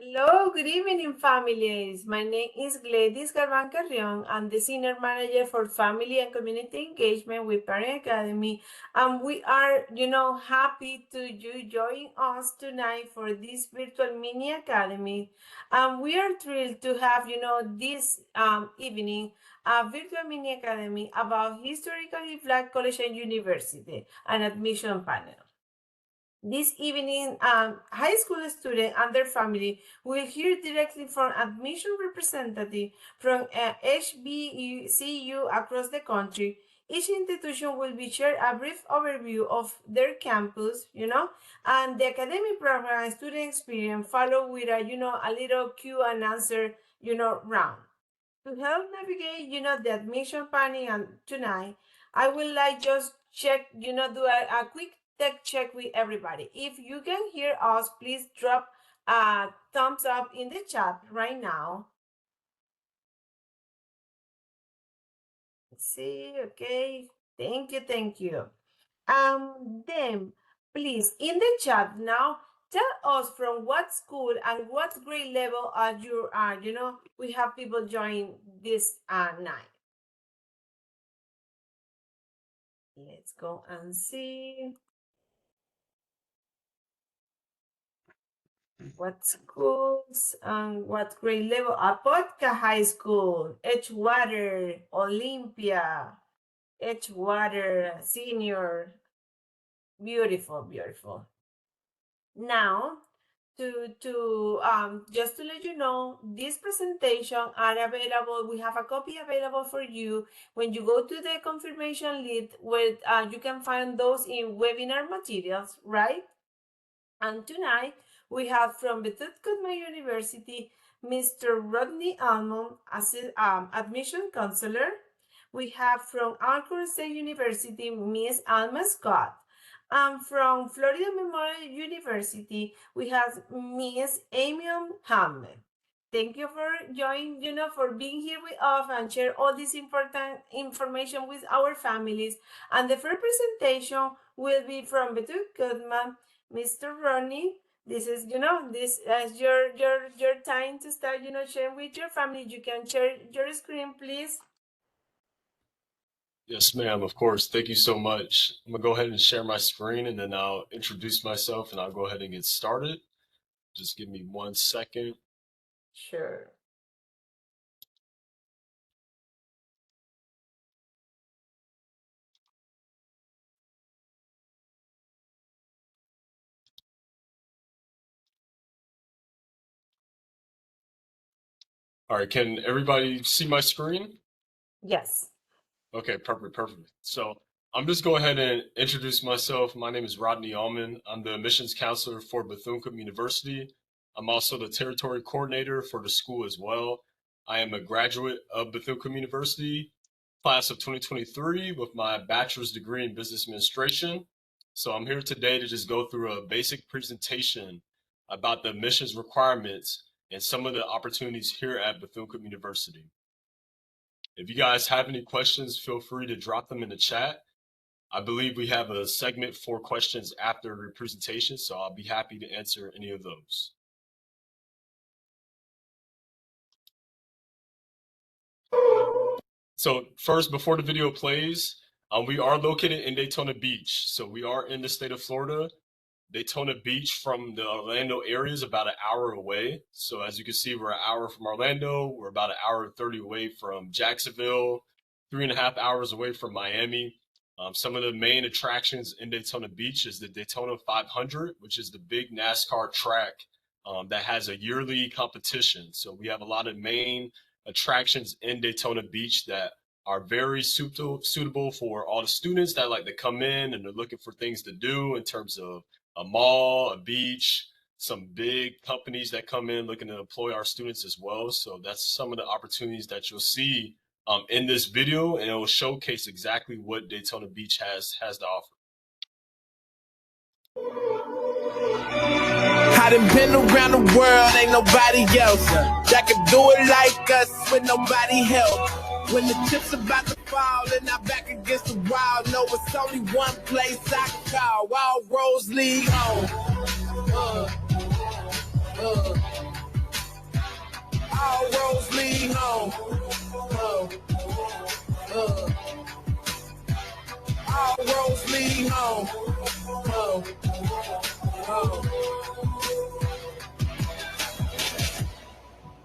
Hello, good evening, families. My name is Gladys Garban Carrion. I'm the Senior Manager for Family and Community Engagement with Parent Academy. And we are, happy to you join us tonight for this virtual mini academy. And we are thrilled to have, this evening a virtual mini academy about historically Black college and university and admission panel. This evening, high school student and their family will hear directly from admission representative from HBCU across the country. Each institution will be shared a brief overview of their campus, and the academic program and student experience follow with a little Q and answer, round. To help navigate, the admission planning and tonight, I will like just check, do a quick tech check with everybody. If you can hear us, please drop a thumbs up in the chat right now. Let's see, okay. Thank you. Then please in the chat now tell us from what school and what grade level are you are. We have people join this night. Let's go and see what schools and what grade level. Apopka High School, Edgewater, Olympia, Edgewater Senior. Beautiful, beautiful. Now, just to let you know, this presentation are available. We have a copy available for you when you go to the confirmation list where you can find those in webinar materials, right? And tonight we have from Bethune University, Mr. Rodney Almond as admission counselor. We have from Alcorn State University, Miss Alma Scott. And from Florida Memorial University, we have Miss Amy Hammer. Thank you for joining, for being here with us and share all this important information with our families. And the first presentation will be from Bethune Goodman, Mr. Ronnie. This is, this is your time to start, sharing with your family. You can share your screen, please. Yes, ma'am, of course. Thank you so much. I'm gonna go ahead and share my screen and then I'll introduce myself and I'll go ahead and get started. Just give me 1 second. Sure. All right, can everybody see my screen? Yes. Okay, perfect. So I'm just go ahead and introduce myself. My name is Rodney Allman. I'm the admissions counselor for Bethune University. I'm also the territory coordinator for the school as well. I am a graduate of Bethune University, class of 2023 with my bachelor's degree in business administration. So I'm here today to just go through a basic presentation about the admissions requirements and some of the opportunities here at Bethune University. If you guys have any questions, feel free to drop them in the chat. I believe we have a segment for questions after the presentation, so I'll be happy to answer any of those. So first, before the video plays, we are located in Daytona Beach. So we are in the state of Florida. Daytona Beach from the Orlando area is about an hour away. So as you can see, we're an hour from Orlando. We're about an hour and 30 away from Jacksonville, 3.5 hours away from Miami. Some of the main attractions in Daytona Beach is the Daytona 500, which is the big NASCAR track that has a yearly competition. So we have a lot of main attractions in Daytona Beach that are very suitable for all the students that like to come in and they're looking for things to do in terms of a mall, a beach, some big companies that come in looking to employ our students as well. So that's some of the opportunities that you'll see in this video, and it will showcase exactly what Daytona Beach has to offer. I done been around the world, ain't nobody else that could do it like us with nobody help. When the chips about to fall and I'm back against the wall, no, it's only one place I can call. All roads lead home. All roads lead home. All roads lead home.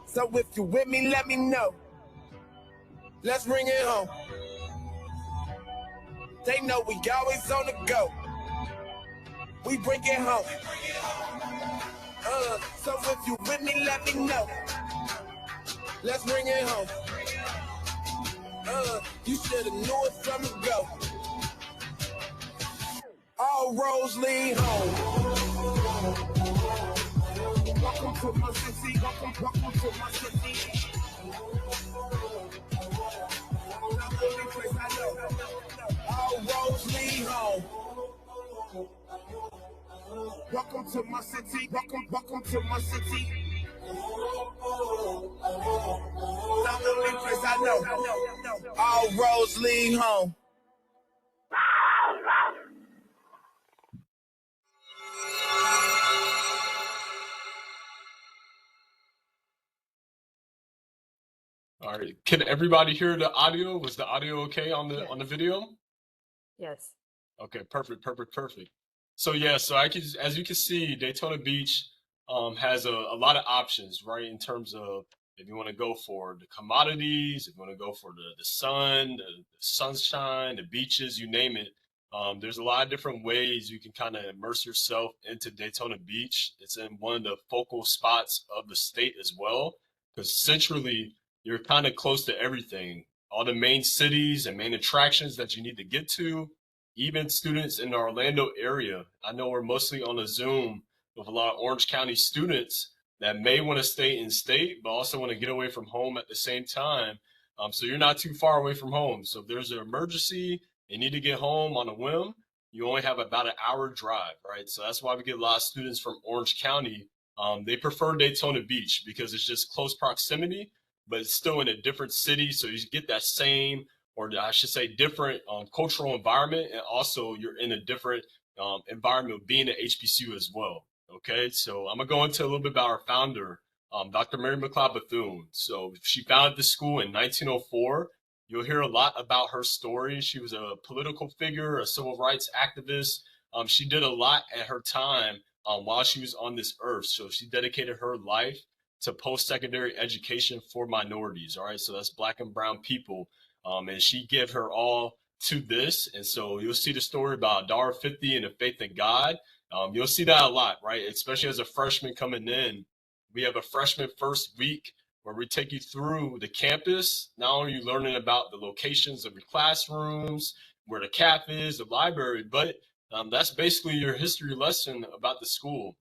So if you with me, let me know. Let's bring it home. They know we always on the go. We bring it home. So if you with me, let me know. Let's bring it home. You should have knew it from the go. All roads lead home. Welcome to my city. Welcome to my city. The only place I know. All roads lead home. Welcome to my city. Welcome to my city. The only place I know. All roads lead home. All right. Can everybody hear the audio? Was the audio okay on the video? Yes. Okay, perfect. So yeah, so as you can see, Daytona Beach has a lot of options, right? In terms of if you want to go for the commodities, if you want to go for the sun, the sunshine, the beaches, you name it. There's a lot of different ways you can kind of immerse yourself into Daytona Beach. It's in one of the focal spots of the state as well, because centrally you're kind of close to everything, all the main cities and main attractions that you need to get to. Even students in the Orlando area, I know we're mostly on a Zoom with a lot of Orange County students that may want to stay in state, but also want to get away from home at the same time. So you're not too far away from home. So if there's an emergency, you need to get home on a whim, you only have about an hour drive, right? So that's why we get a lot of students from Orange County. They prefer Daytona Beach because it's just close proximity, but it's still in a different city. So you get that same, or I should say different cultural environment. And also you're in a different environment of being at HBCU as well. Okay, so I'm gonna go into a little bit about our founder, Dr. Mary McLeod Bethune. So she founded the school in 1904. You'll hear a lot about her story. She was a political figure, a civil rights activist. She did a lot at her time while she was on this earth. So she dedicated her life to post-secondary education for minorities. All right, so that's Black and brown people. And she gave her all to this. And so you'll see the story about $1.50 and a faith in God. You'll see that a lot, right? Especially as a freshman coming in. We have a freshman first week where we take you through the campus. Not only are you learning about the locations of your classrooms, where the CAF is, the library, but that's basically your history lesson about the school.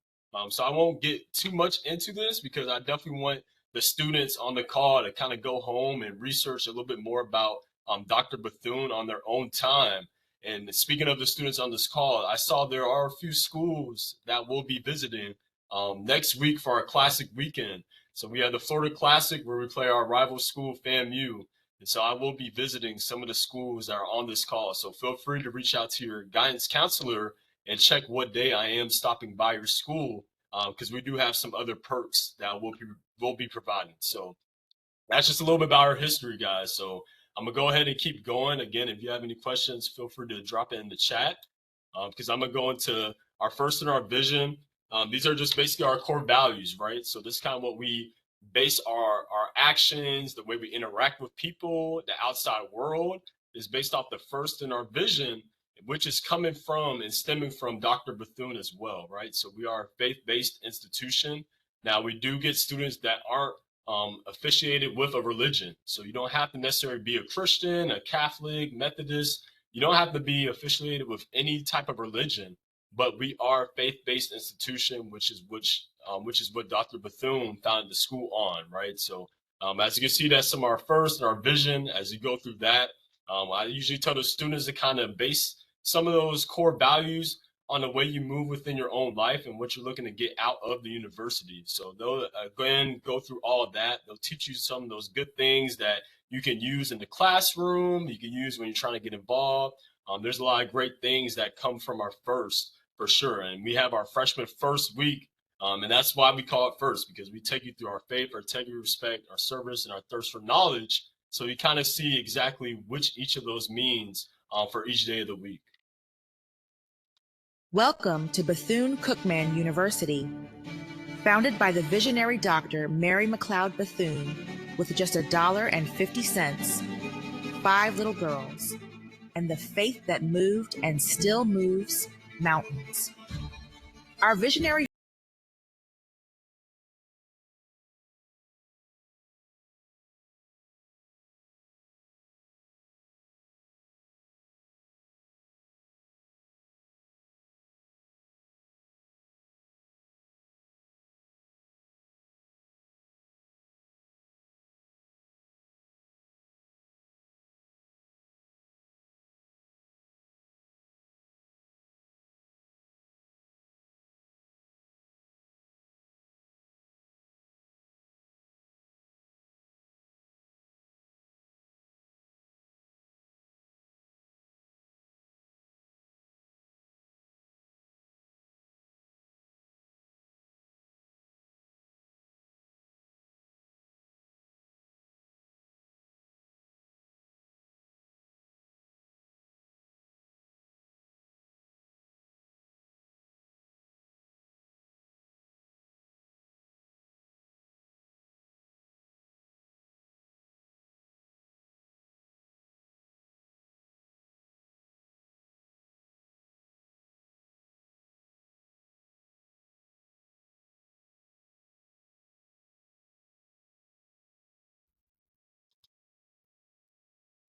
So I won't get too much into this because I definitely want the students on the call to kind of go home and research a little bit more about Dr. Bethune on their own time. And speaking of the students on this call, I saw there are a few schools that we'll be visiting next week for our Classic weekend. So we have the Florida Classic where we play our rival school, FAMU. And so I will be visiting some of the schools that are on this call. So feel free to reach out to your guidance counselor and check what day I am stopping by your school, because we do have some other perks that we'll be providing. So that's just a little bit about our history, guys. So I'm going to go ahead and keep going. Again, if you have any questions, feel free to drop it in the chat, because I'm going to go into our first in our vision. These are just basically our core values, right? So this is kind of what we base our actions, the way we interact with people, the outside world is based off the first in our vision, which is coming from and stemming from Dr. Bethune as well, right? So we are a faith-based institution. Now we do get students that aren't affiliated with a religion. So you don't have to necessarily be a Christian, a Catholic, Methodist. You don't have to be affiliated with any type of religion, but we are a faith-based institution, which is what Dr. Bethune founded the school on, right? So as you can see, that's some of our first and our vision. As you go through that, I usually tell the students to kind of base some of those core values on the way you move within your own life and what you're looking to get out of the university. So they'll again go through all of that. They'll teach you some of those good things that you can use in the classroom, you can use when you're trying to get involved. There's a lot of great things that come from our first, for sure. And we have our freshman first week And that's why we call it first, because we take you through our faith, our integrity, respect, our service, and our thirst for knowledge. So you kind of see exactly which each of those means for each day of the week. Welcome to Bethune-Cookman University. Founded by the visionary Dr. Mary McLeod Bethune, with just $1.50, 5 little girls, and the faith that moved and still moves mountains. Our visionary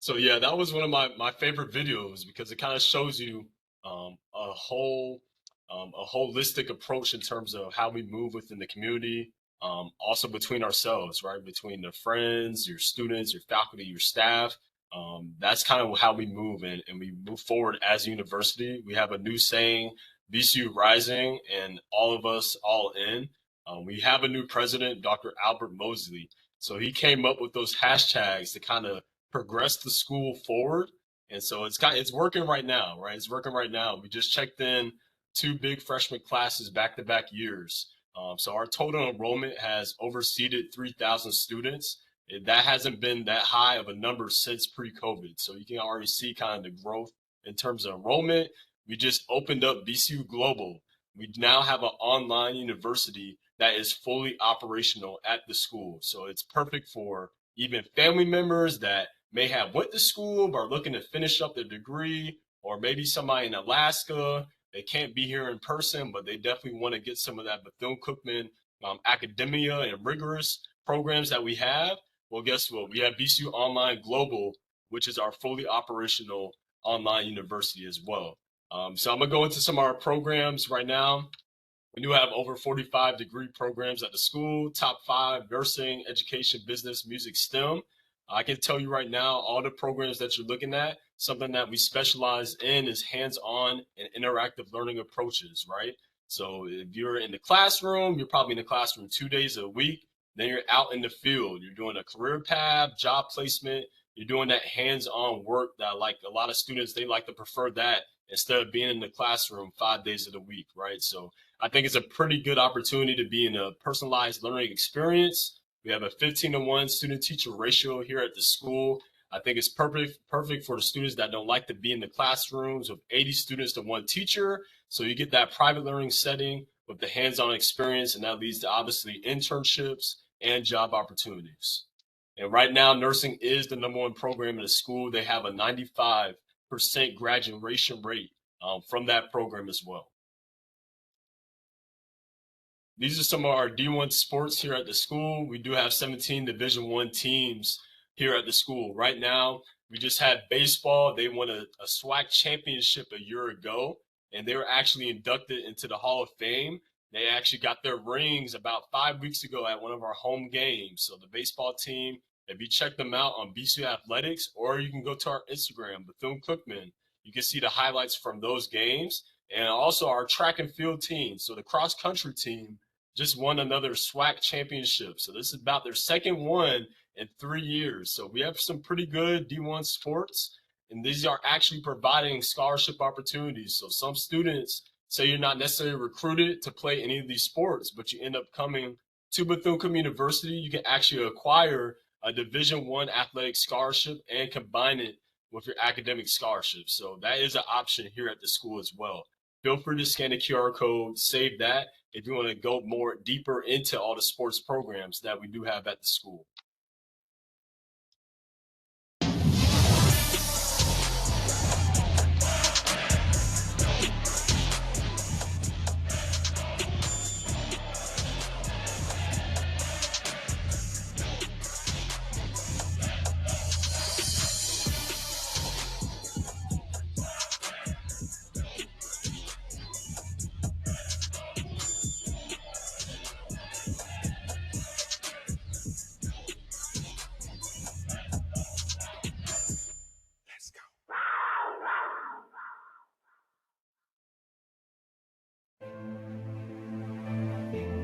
So yeah, that was one of my favorite videos because it kind of shows you a whole a holistic approach in terms of how we move within the community, also between ourselves, right? Between the friends, your students, your faculty, your staff. That's kind of how we move and we move forward as a university. We have a new saying, VCU Rising, and all of us all in. We have a new president, Dr. Albert Mosley. So he came up with those hashtags to kind of progress the school forward. And so it's working right now, right? It's working right now. We just checked in 2 big freshman classes back-to-back years. So our total enrollment has overseeded 3,000 students. That hasn't been that high of a number since pre-COVID. So you can already see kind of the growth in terms of enrollment. We just opened up VCU Global. We now have an online university that is fully operational at the school. So it's perfect for even family members that may have went to school but are looking to finish up their degree, or maybe somebody in Alaska. They can't be here in person, but they definitely want to get some of that Bethune-Cookman academia and rigorous programs that we have. Well, guess what? We have VCU Online Global, which is our fully operational online university as well. So I'm going to go into some of our programs right now. We do have over 45 degree programs at the school, top 5, nursing, education, business, music, STEM. I can tell you right now, all the programs that you're looking at, something that we specialize in is hands-on and interactive learning approaches, right? So if you're in the classroom, you're probably in the classroom 2 days a week. Then you're out in the field. You're doing a career path, job placement. You're doing that hands-on work that, like, a lot of students, they like to prefer that instead of being in the classroom 5 days of the week, right? So I think it's a pretty good opportunity to be in a personalized learning experience. We have a 15-to-1 student-teacher ratio here at the school. I think it's perfect for the students that don't like to be in the classrooms with 80 students to 1 teacher. So you get that private learning setting with the hands-on experience, and that leads to obviously internships and job opportunities. And right now, nursing is the #1 program in the school. They have a 95% graduation rate from that program as well. These are some of our D1 sports here at the school. We do have 17 Division I teams here at the school. Right now, we just had baseball. They won a SWAC championship a year ago, and they were actually inducted into the Hall of Fame. They actually got their rings about 5 weeks ago at one of our home games. So the baseball team, if you check them out on BCU Athletics, or you can go to our Instagram, Bethune-Cookman, you can see the highlights from those games. And also our track and field team. So the cross country team just won another SWAC championship. So this is about their second one in 3 years. So we have some pretty good D1 sports, and these are actually providing scholarship opportunities. So some students say you're not necessarily recruited to play any of these sports, but you end up coming to Bethune-Cookman University, you can actually acquire a Division I athletic scholarship and combine it with your academic scholarship. So that is an option here at the school as well. Feel free to scan the QR code, save that if you want to go more deeper into all the sports programs that we do have at the school.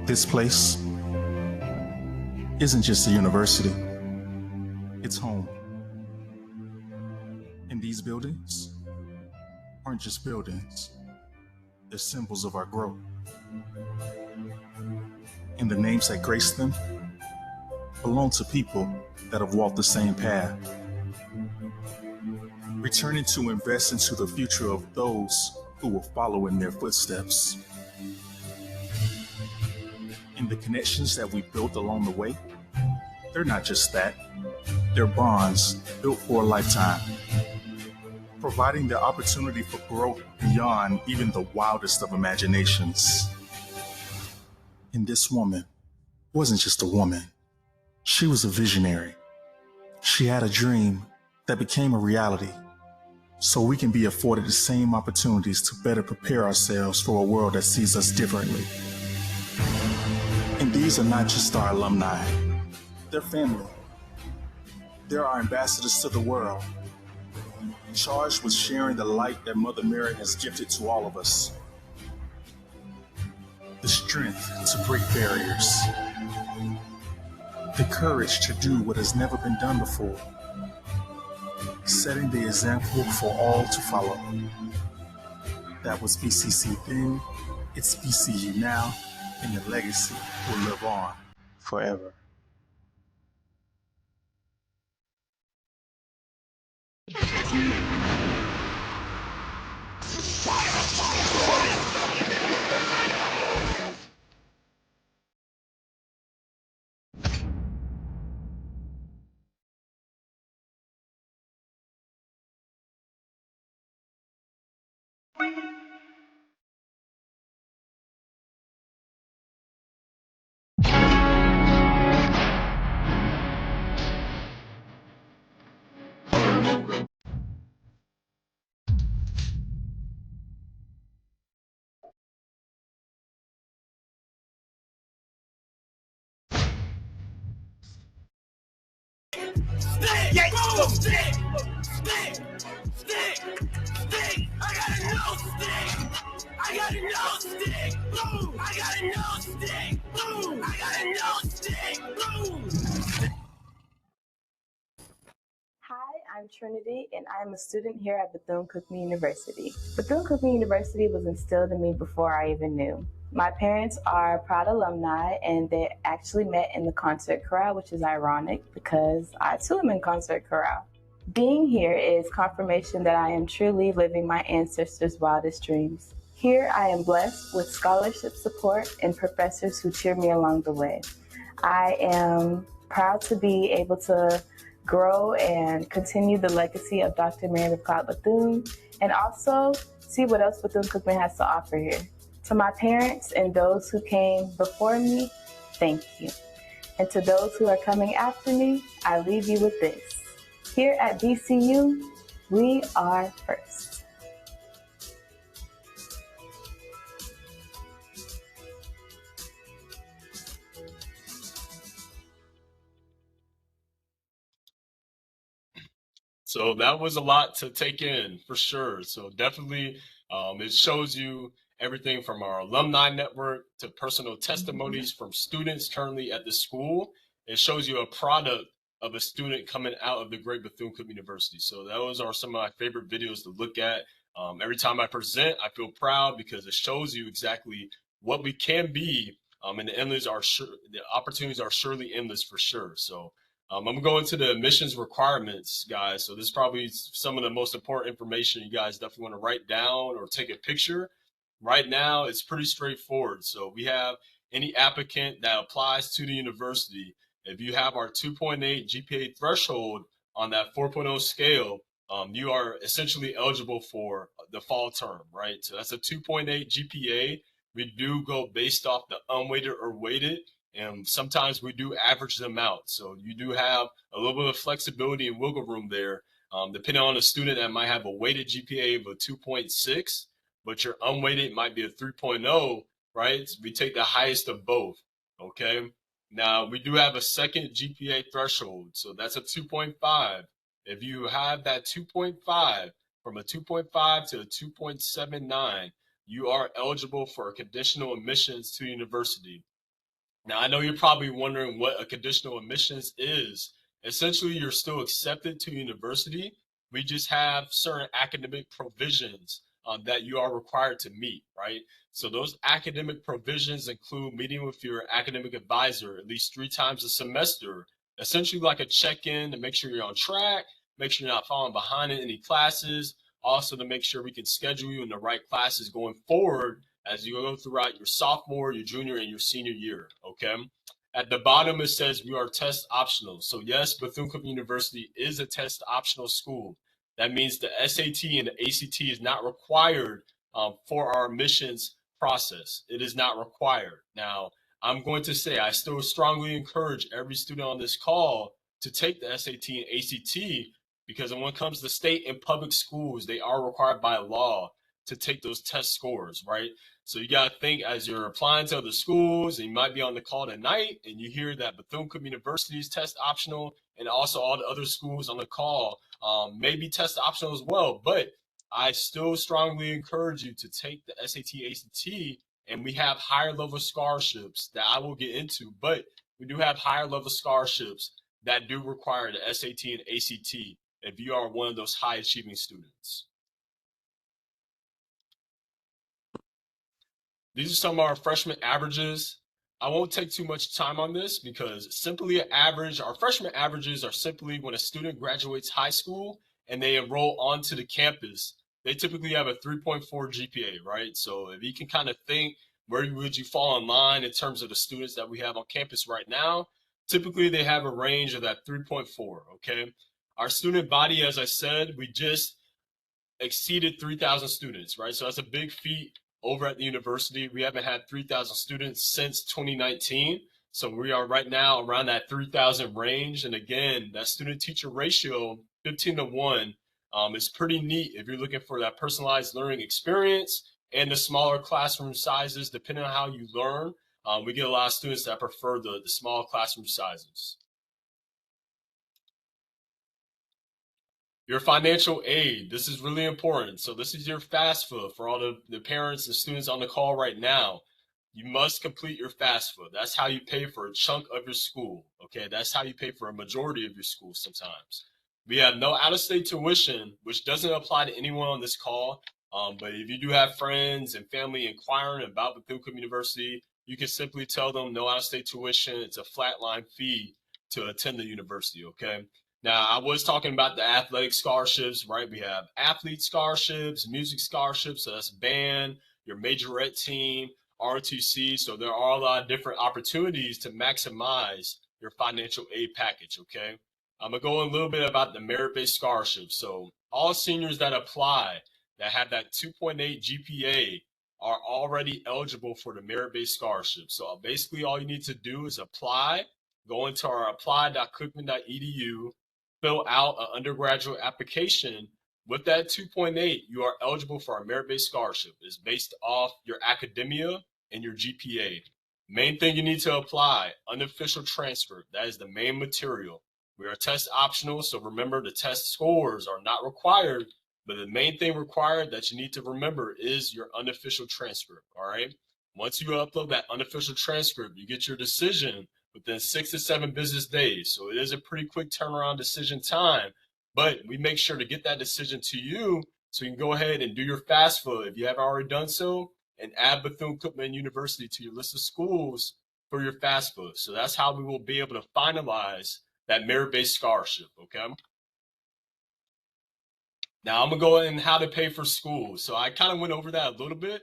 This place isn't just a university, it's home. And these buildings aren't just buildings, they're symbols of our growth. And the names that grace them belong to people that have walked the same path. Returning to invest into the future of those who will follow in their footsteps. And the connections that we built along the way, they're not just that, they're bonds built for a lifetime, providing the opportunity for growth beyond even the wildest of imaginations. And this woman wasn't just a woman, she was a visionary. She had a dream that became a reality, so we can be afforded the same opportunities to better prepare ourselves for a world that sees us differently. And these are not just our alumni, they're family. They're our ambassadors to the world, charged with sharing the light that Mother Mary has gifted to all of us. The strength to break barriers, the courage to do what has never been done before, setting the example for all to follow. That was BCC then, it's BCU now, and the legacy will live on forever. Hi, I'm Trinity, and I'm a student here at Bethune-Cookman University. Bethune-Cookman University was instilled in me before I even knew. My parents are proud alumni, and they actually met in the concert chorale, which is ironic because I too am in concert chorale. Being here is confirmation that I am truly living my ancestors' wildest dreams. Here I am blessed with scholarship support and professors who cheer me along the way. I am proud to be able to grow and continue the legacy of Dr. Mary McLeod Bethune, and also see what else Bethune-Cookman has to offer here. To my parents and those who came before me, thank you. And to those who are coming after me, I leave you with this. Here at BCU, we are first. So that was a lot to take in for sure. So definitely it shows you everything from our alumni network to personal testimonies from students currently at the school. It shows you a product of a student coming out of the great Bethune-Cookman University. So those are some of my favorite videos to look at. Every time I present, I feel proud because it shows you exactly what we can be, and the opportunities are surely endless for sure. So I'm gonna go into the admissions requirements, guys. So this is probably some of the most important information you guys definitely want to write down or take a picture. Right now, it's pretty straightforward. So we have any applicant that applies to the university. If you have our 2.8 GPA threshold on that 4.0 scale, you are essentially eligible for the fall term, right? So that's a 2.8 GPA. We do go based off the unweighted or weighted, and sometimes we do average them out. So you do have a little bit of flexibility and wiggle room there, depending on a student that might have a weighted GPA of a 2.6, but your unweighted might be a 3.0, right? So we take the highest of both, okay? Now, we do have a second GPA threshold, so that's a 2.5. If you have that 2.5, from a 2.5 to a 2.79, you are eligible for conditional admissions to university. Now, I know you're probably wondering what a conditional admissions is. Essentially, you're still accepted to university. We just have certain academic provisions that you are required to meet, right? So those academic provisions include meeting with your academic advisor at least 3 times a semester, essentially like a check-in to make sure you're on track, make sure you're not falling behind in any classes, also to make sure we can schedule you in the right classes going forward as you go throughout your sophomore, your junior, and your senior year, okay? At the bottom, it says we are test optional. So yes, Bethune-Cookman University is a test optional school. That means the SAT and the ACT is not required for our admissions process. It is not required. Now, I'm going to say I still strongly encourage every student on this call to take the SAT and ACT because when it comes to state and public schools, they are required by law to take those test scores, right? So you got to think as you're applying to other schools, and you might be on the call tonight, and you hear that Bethune-Cookman University is test optional, and also all the other schools on the call may be test optional as well. But I still strongly encourage you to take the SAT, ACT, and we have higher level scholarships that I will get into. But we do have higher level scholarships that do require the SAT and ACT if you are one of those high achieving students. These are some of our freshman averages. I won't take too much time on this because simply an average, our freshman averages are simply when a student graduates high school and they enroll onto the campus, they typically have a 3.4 GPA, right? So if you can kind of think where would you fall in line in terms of the students that we have on campus right now, typically they have a range of that 3.4, okay? Our student body, as I said, we just exceeded 3,000 students, right? So that's a big feat over at the university. We haven't had 3,000 students since 2019. So we are right now around that 3,000 range. And again, that student teacher ratio, 15-1, is pretty neat if you're looking for that personalized learning experience and the smaller classroom sizes, depending on how you learn. We get a lot of students that prefer the small classroom sizes. Your financial aid, this is really important. So this is your FAFSA for all the parents and students on the call right now. You must complete your FAFSA. That's how you pay for a chunk of your school, okay? That's how you pay for a majority of your school sometimes. We have no out-of-state tuition, which doesn't apply to anyone on this call. But if you do have friends and family inquiring about Bethune-Cookman University, you can simply tell them no out-of-state tuition. It's a flatline fee to attend the university, okay? Now, I was talking about the athletic scholarships, right? We have athlete scholarships, music scholarships, so that's band, your majorette team, ROTC. So there are a lot of different opportunities to maximize your financial aid package, okay? I'm going to go a little bit about the merit-based scholarships. So all seniors that apply that have that 2.8 GPA are already eligible for the merit-based scholarship. So basically all you need to do is apply, go into our apply.cookman.edu, fill out an undergraduate application. With that 2.8, you are eligible for our merit-based scholarship. It's based off your academia and your GPA. Main thing you need to apply, unofficial transcript. That is the main material. We are test optional, so remember the test scores are not required, but the main thing required that you need to remember is your unofficial transcript, all right? Once you upload that unofficial transcript, you get your decision within 6 to 7 business days. So it is a pretty quick turnaround decision time, but we make sure to get that decision to you So you can go ahead and do your FAFSA if you haven't already done so, and add Bethune-Cookman University to your list of schools for your FAFSA. So that's how we will be able to finalize that merit-based scholarship, okay? Now I'm gonna go in how to pay for school. So I kind of went over that a little bit,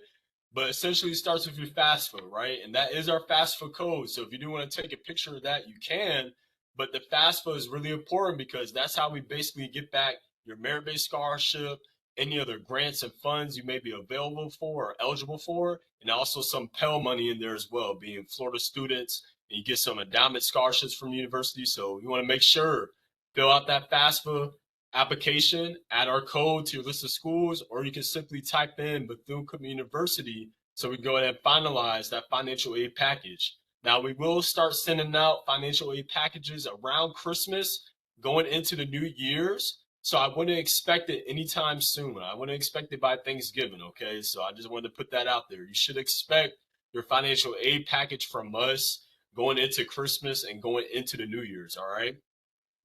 but essentially it starts with your FAFSA, right? And that is our FAFSA code. So if you do want to take a picture of that, you can. But the FAFSA is really important because that's how we basically get back your merit-based scholarship, any other grants and funds you may be available for or eligible for, and also some Pell money in there as well, being Florida students, and you get some endowment scholarships from the university. So you want to make sure, fill out that FAFSA application, add our code to your list of schools, or you can simply type in Bethune-Cookman University so we can go ahead and finalize that financial aid package. Now, we will start sending out financial aid packages around Christmas going into the New Year's. So I wouldn't expect it anytime soon. I wouldn't expect it by Thanksgiving, okay? So I just wanted to put that out there. You should expect your financial aid package from us going into Christmas and going into the New Year's, all right?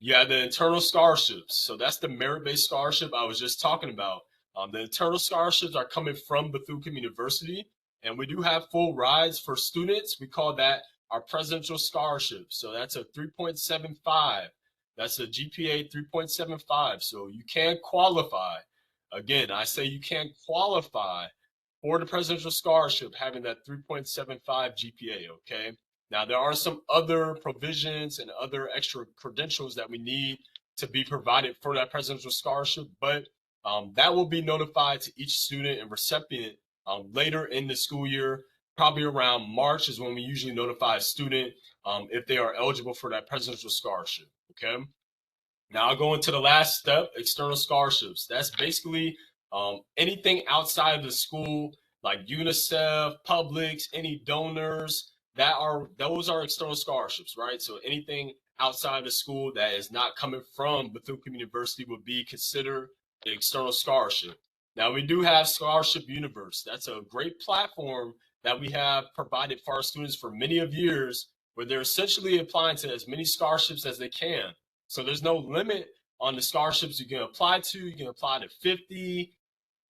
You have the internal scholarships. So that's the merit-based scholarship I was just talking about. The internal scholarships are coming from Bethune-Cookman University, and we do have full rides for students. We call that our presidential scholarship. So that's a 3.75. That's a GPA 3.75. So you can qualify. Again, I say you can qualify for the presidential scholarship having that 3.75 GPA, okay? Now, there are some other provisions and other extra credentials that we need to be provided for that presidential scholarship, but that will be notified to each student and recipient later in the school year. Probably around March is when we usually notify a student if they are eligible for that presidential scholarship, okay? Now I'll go into the last step, external scholarships. That's basically anything outside of the school, like UNICEF, Publix, any donors, those are external scholarships, right? So anything outside the school that is not coming from Bethune-Cookman University would be considered an external scholarship. Now we do have Scholarship Universe. That's a great platform that we have provided for our students for many of years, where they're essentially applying to as many scholarships as they can. So there's no limit on the scholarships you can apply to. You can apply to 50,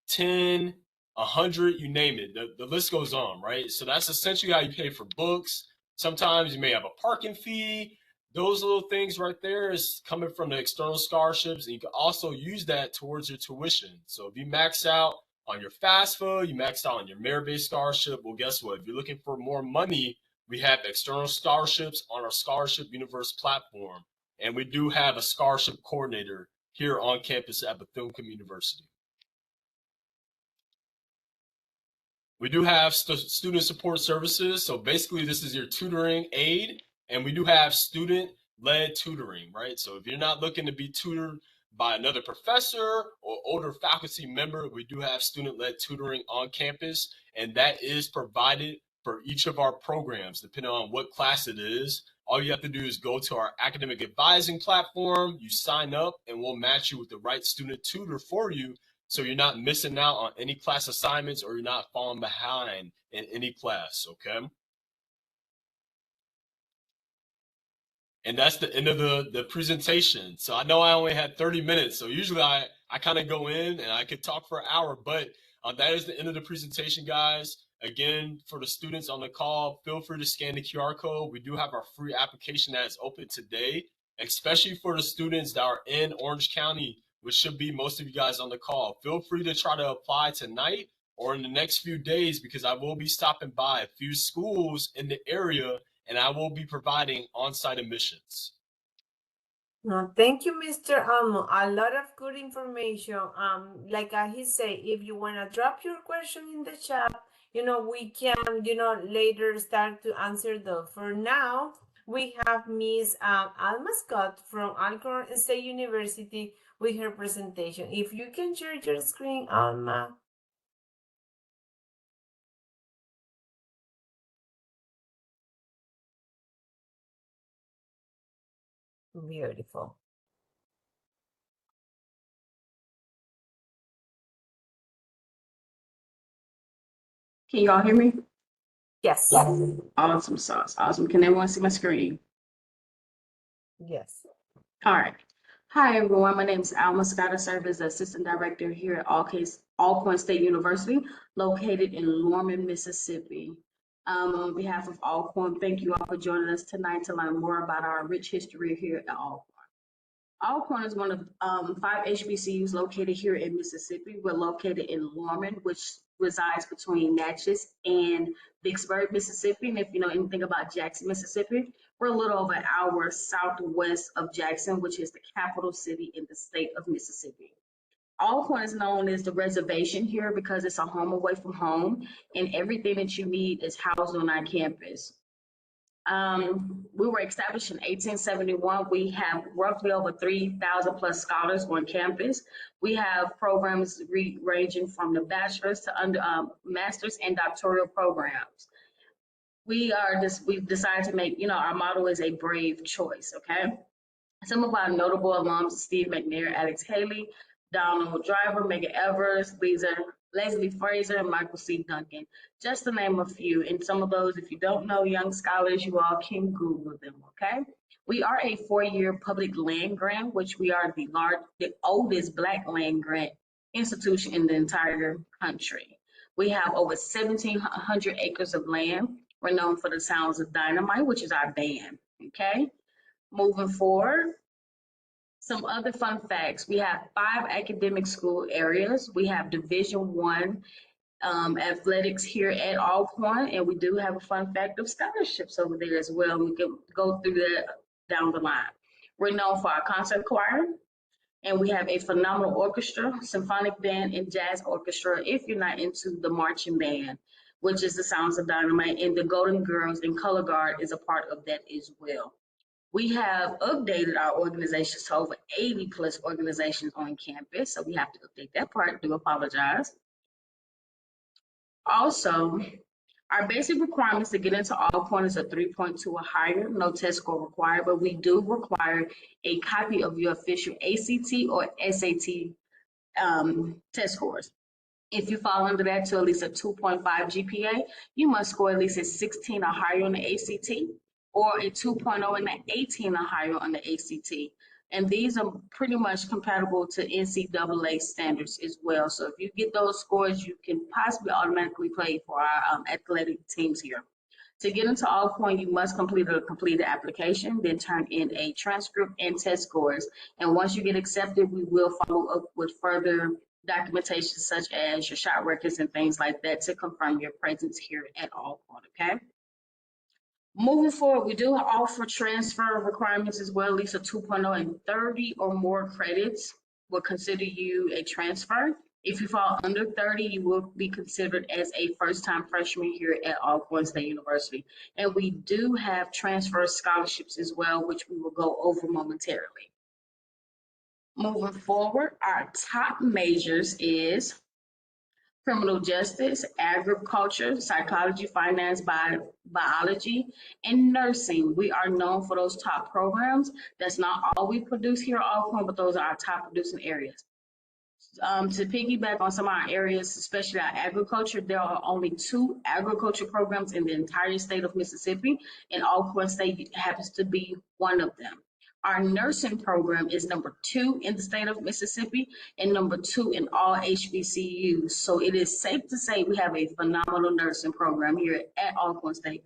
10, 100, you name it. The list goes on, right? So that's essentially how you pay for books. Sometimes you may have a parking fee. Those little things right there is coming from the external scholarships, and you can also use that towards your tuition. So if you max out on your FAFSA, you max out on your merit-based scholarship, well, guess what? If you're looking for more money, we have external scholarships on our Scholarship Universe platform. And we do have a scholarship coordinator here on campus at Bethune-Cookman University. We do have student support services. So basically, this is your tutoring aid. And we do have student-led tutoring, right? So if you're not looking to be tutored by another professor or older faculty member, we do have student-led tutoring on campus. And that is provided for each of our programs, depending on what class it is. All you have to do is go to our academic advising platform, you sign up, and we'll match you with the right student tutor for you, so you're not missing out on any class assignments or you're not falling behind in any class, okay? And that's the end of the presentation. So I know I only had 30 minutes, so usually I kind of go in and I could talk for an hour, but that is the end of the presentation, guys. Again, for the students on the call, feel free to scan the QR code. We do have our free application that is open today, especially for the students that are in Orange County, which should be most of you guys on the call. Feel free to try to apply tonight or in the next few days, because I will be stopping by a few schools in the area and I will be providing on-site admissions. No, thank you, Mr. Almo. A lot of good information. Like he said, if you want to drop your question in the chat, we can, later start to answer those. For now, we have Miss Alma Scott from Alcorn State University with her presentation. If you can share your screen, Alma. Beautiful. Can you all hear me? Yes. Awesome sauce. Awesome. Can everyone see my screen? Yes. All right. Hi, everyone. My name is Alma Scott. I serve as the Assistant Director here at Alcorn State University, located in Lorman, Mississippi. On behalf of Alcorn, thank you all for joining us tonight to learn more about our rich history here at Alcorn. Alcorn is one of 5 HBCUs located here in Mississippi. We're located in Lorman, which resides between Natchez and Vicksburg, Mississippi. And if you know anything about Jackson, Mississippi, we're a little over an hour southwest of Jackson, which is the capital city in the state of Mississippi. Alcorn is known as the reservation here because it's a home away from home, and everything that you need is housed on our campus. We were established in 1871. We have roughly over 3,000 plus scholars on campus. We have programs ranging from the bachelor's to master's and doctoral programs. We've decided to make, our motto is a brave choice, okay? Some of our notable alums: Steve McNair, Alex Haley, Donald Driver, Megan Evers, Leslie Fraser, and Michael C. Duncan, just to name a few. And some of those, if you don't know, young scholars, you all can Google them, okay? We are a 4-year public land grant, which we are the oldest Black land grant institution in the entire country. We have over 1,700 acres of land. We're known for the Sounds of Dynamite, which is our band, okay? Moving forward, some other fun facts. We have 5 academic school areas. We have Division I athletics here at Alcorn, and we do have a fun fact of scholarships over there as well. We can go through that down the line. We're known for our concert choir, and we have a phenomenal orchestra, symphonic band, and jazz orchestra if you're not into the marching band, which is the Sounds of Dynamite, and the Golden Girls and Color Guard is a part of that as well. We have updated our organizations to over 80 plus organizations on campus, so we have to update that part. I do apologize. Also, our basic requirements to get into Alcorn is a 3.2 or higher, no test score required, but we do require a copy of your official ACT or SAT test scores. If you fall under that to at least a 2.5 GPA, you must score at least a 16 or higher on the ACT, or a 2.0 and an 18 or higher on the ACT. And these are pretty much compatible to NCAA standards as well. So if you get those scores, you can possibly automatically play for our athletic teams here. To get into Alcorn, you must complete a completed application, then turn in a transcript and test scores. And once you get accepted, we will follow up with further documentation such as your shot records and things like that to confirm your presence here at Alcorn, okay? Moving forward, we do offer transfer requirements as well. At least a 2.0 and 30 or more credits will consider you a transfer. If you fall under 30, you will be considered as a first-time freshman here at Alcorn State University. And we do have transfer scholarships as well, which we will go over momentarily. Moving forward, our top majors is criminal justice, agriculture, psychology, finance, biology, and nursing. We are known for those top programs. That's not all we produce here at Alcorn, but those are our top producing areas. To piggyback on some of our areas, especially our agriculture, there are only 2 agriculture programs in the entire state of Mississippi, and Alcorn State happens to be one of them. Our nursing program is number 2 in the state of Mississippi and number 2 in all HBCUs. So it is safe to say we have a phenomenal nursing program here at Alcorn State.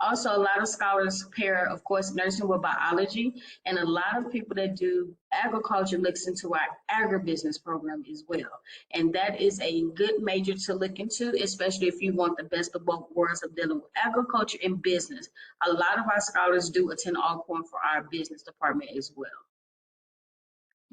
Also, a lot of scholars pair, of course, nursing with biology, and a lot of people that do agriculture looks into our agribusiness program as well. And that is a good major to look into, especially if you want the best of both worlds of dealing with agriculture and business. A lot of our scholars do attend Alcorn for our business department as well.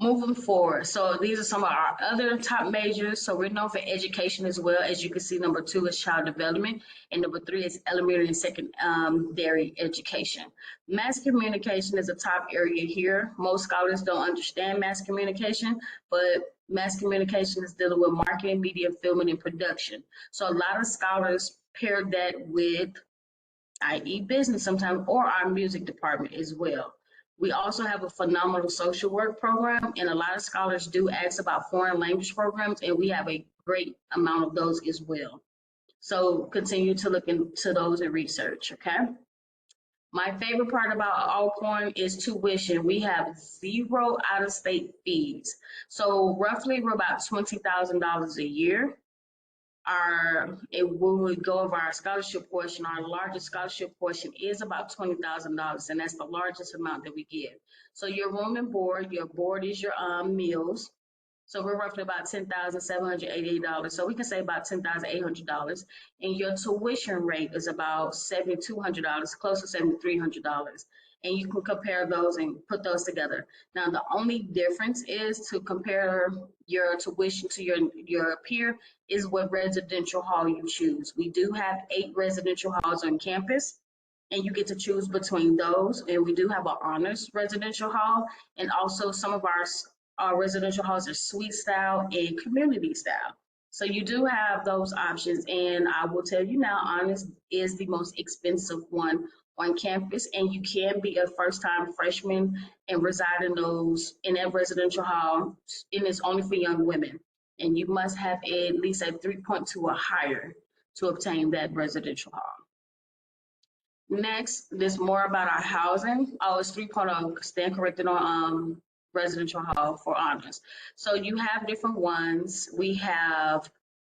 Moving forward, so these are some of our other top majors. So we're known for education as well. As you can see, number 2 is child development, and number 3 is elementary and secondary education. Mass communication is a top area here. Most scholars don't understand mass communication, but mass communication is dealing with marketing, media, filming, and production. So a lot of scholars pair that with, i.e. business sometimes, or our music department as well. We also have a phenomenal social work program, and a lot of scholars do ask about foreign language programs, and we have a great amount of those as well. So continue to look into those and research, okay? My favorite part about Alcorn is tuition. We have 0 out-of-state fees. So roughly we're about $20,000 a year. We would go over our scholarship portion. Our largest scholarship portion is about $20,000, and that's the largest amount that we give. So your room and board, your board is your meals. So we're roughly about $10,788. So we can say about $10,800. And your tuition rate is about $7,200, close to $7,300. And you can compare those and put those together. Now, the only difference is to compare your tuition to your peer is what residential hall you choose. We do have 8 residential halls on campus, and you get to choose between those. And we do have an honors residential hall, and also some of our residential halls are suite style and community style. So you do have those options, and I will tell you now, honors is the most expensive one on campus, and you can be a first-time freshman and reside in that residential hall, and it's only for young women. And you must have at least a 3.2 or higher to obtain that residential hall. Next, there's more about our housing. Oh, it's 3.0, stand corrected on residential hall for honors. So you have different ones. We have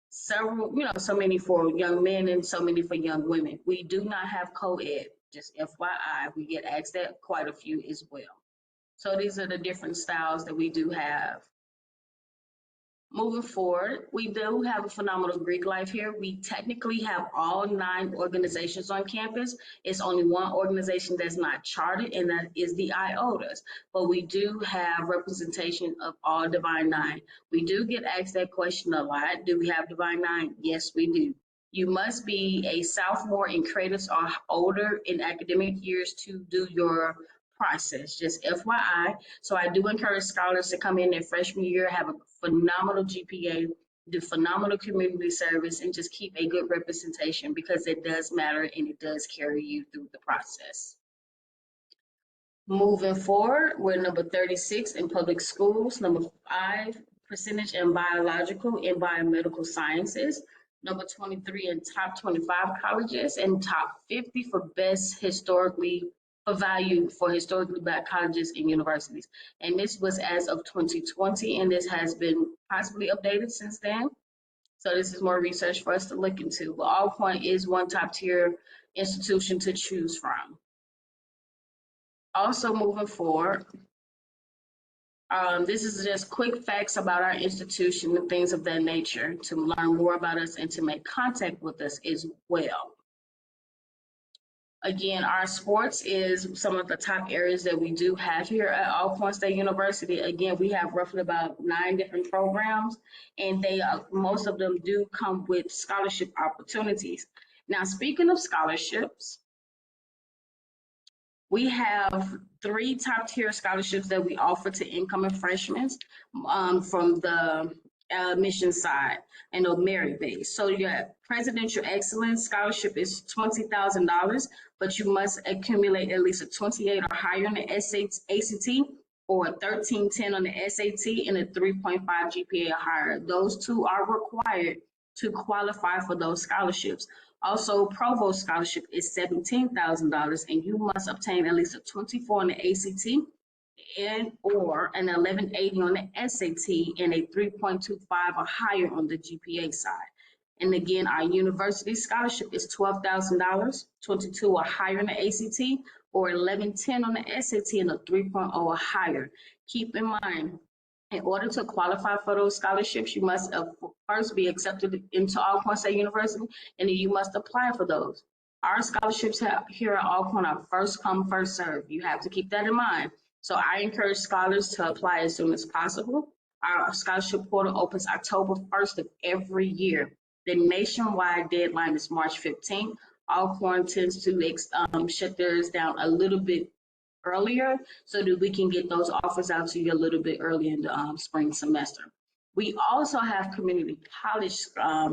several, so many for young men and so many for young women. We do not have co-ed, just FYI. We get asked that quite a few as well. So these are the different styles that we do have. Moving forward, we do have a phenomenal Greek life here. We technically have all 9 organizations on campus. It's only one organization that's not chartered, and that is the IOTAs. But we do have representation of all Divine 9. We do get asked that question a lot. Do we have Divine 9? Yes, we do. You must be a sophomore in credits or older in academic years to do your process, just FYI. So I do encourage scholars to come in their freshman year, have a phenomenal GPA, do phenomenal community service, and just keep a good representation, because it does matter and it does carry you through the process. Moving forward, we're number 36 in public schools, number 5 percentage in biological and biomedical sciences, number 23 in top 25 colleges, and top 50 for best value for historically black colleges and universities. And this was as of 2020, and this has been possibly updated since then. So this is more research for us to look into. But Alcorn is one top tier institution to choose from. Also moving forward, this is just quick facts about our institution and things of that nature to learn more about us and to make contact with us as well. Again, our sports is some of the top areas that we do have here at Alcorn State University. Again, we have roughly about 9 different programs, and most of them do come with scholarship opportunities. Now, speaking of scholarships, we have 3 top tier scholarships that we offer to incoming freshmen from the admission side and a merit base. So your Presidential Excellence Scholarship is $20,000, but you must accumulate at least a 28 or higher on the ACT, or a 1310 on the SAT, and a 3.5 GPA or higher. Those 2 are required to qualify for those scholarships. Also, Provost Scholarship is $17,000, and you must obtain at least a 24 on the ACT or an 1180 on the SAT and a 3.25 or higher on the GPA side. And again, our university scholarship is $12,000, 22 or higher on the ACT, or 1110 on the SAT and a 3.0 or higher. Keep in mind, in order to qualify for those scholarships, you must first be accepted into Alcorn State University, and then you must apply for those. Our scholarships here at Alcorn are first come, first serve. You have to keep that in mind. So I encourage scholars to apply as soon as possible. Our scholarship portal opens October 1st of every year. The nationwide deadline is March 15th. Alcorn tends to shut theirs down a little bit earlier so that we can get those offers out to you a little bit early in the spring semester. We also have community college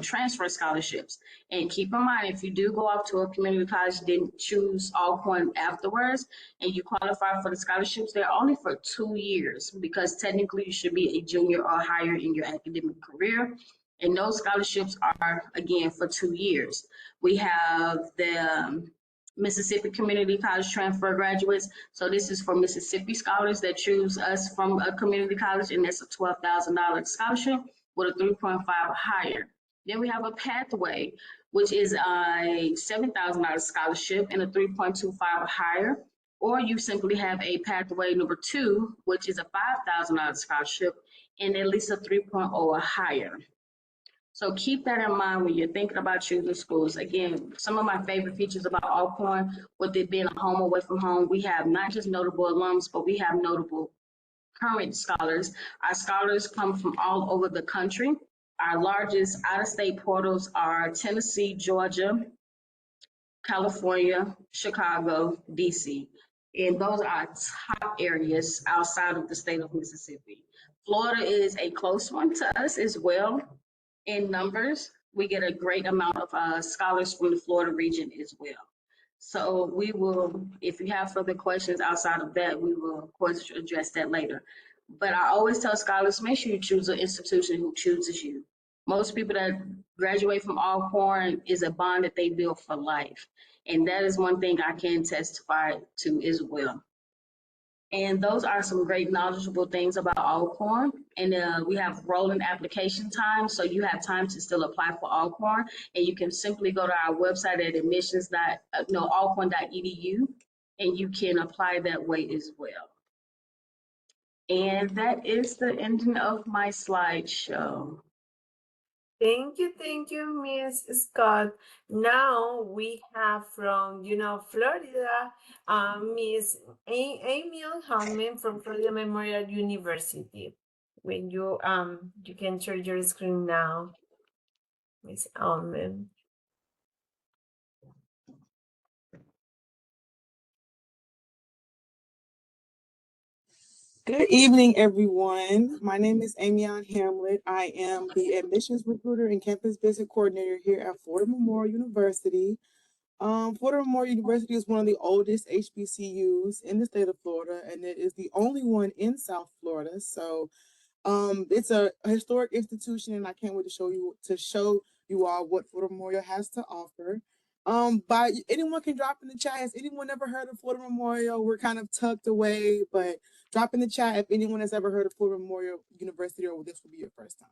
transfer scholarships. And keep in mind, if you do go off to a community college, then choose Alcorn afterwards, and you qualify for the scholarships, they're only for 2 years, because technically you should be a junior or higher in your academic career. And those scholarships are, again, for 2 years. We have the Mississippi Community College transfer graduates. So this is for Mississippi scholars that choose us from a community college, and that's a $12,000 scholarship with a 3.5 or higher. Then we have a pathway, which is a $7,000 scholarship and a 3.25 or higher. Or you simply have a pathway number 2, which is a $5,000 scholarship and at least a 3.0 or higher. So keep that in mind when you're thinking about choosing schools. Again, some of my favorite features about Alcorn, with it being a home away from home, we have not just notable alums, but we have notable current scholars. Our scholars come from all over the country. Our largest out-of-state portals are Tennessee, Georgia, California, Chicago, DC. And those are top areas outside of the state of Mississippi. Florida is a close one to us as well. In numbers, we get a great amount of scholars from the Florida region as well. So we will, if you have further questions outside of that, we will of course address that later. But I always tell scholars, make sure you choose an institution who chooses you. Most people that graduate from Alcorn is a bond that they build for life. And that is one thing I can testify to as well. And those are some great knowledgeable things about Alcorn. And we have rolling application time, so you have time to still apply for Alcorn. And you can simply go to our website at alcorn.edu, and you can apply that way as well. And that is the ending of my slideshow. Thank you, Miss Scott. Now we have from, Florida, Miss Amy Hallman from Florida Memorial University. When you can share your screen now, Miss Hallman. Good evening, everyone. My name is Amyon Hamlet. I am the admissions recruiter and campus visit coordinator here at Florida Memorial University. Florida Memorial University is one of the oldest HBCUs in the state of Florida, and it is the only one in South Florida. So it's a historic institution, and I can't wait to show you all what Florida Memorial has to offer. By anyone can drop in the chat. Has anyone ever heard of Florida Memorial? We're kind of tucked away, but drop in the chat if anyone has ever heard of Florida Memorial University, or this will be your first time.